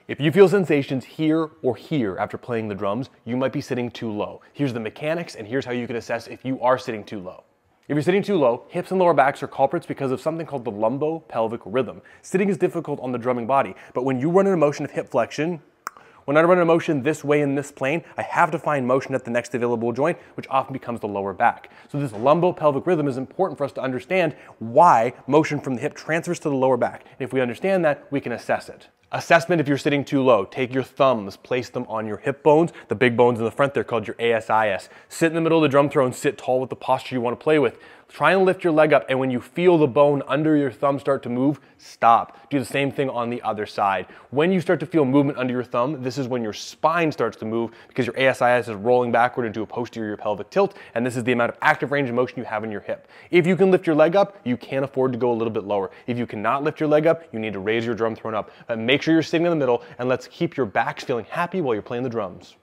If you feel sensations here or here after playing the drums, you might be sitting too low. Here's the mechanics, and here's how you can assess if you are sitting too low. If you're sitting too low, hips and lower backs are culprits because of something called the lumbo-pelvic rhythm. Sitting is difficult on the drumming body, but when you run in a motion of hip flexion, when I run a motion this way in this plane, I have to find motion at the next available joint, which often becomes the lower back. So this lumbo-pelvic rhythm is important for us to understand why motion from the hip transfers to the lower back. And if we understand that, we can assess it. Assessment if you're sitting too low. Take your thumbs, place them on your hip bones, the big bones in the front, they're called your ASIS. Sit in the middle of the drum throw and sit tall with the posture you want to play with. Try and lift your leg up, and when you feel the bone under your thumb start to move, stop. Do the same thing on the other side. When you start to feel movement under your thumb, this is when your spine starts to move because your ASIS is rolling backward into a posterior pelvic tilt, and this is the amount of active range of motion you have in your hip. If you can lift your leg up, you can afford to go a little bit lower. If you cannot lift your leg up, you need to raise your drum thrown up. But make sure you're sitting in the middle, and let's keep your backs feeling happy while you're playing the drums.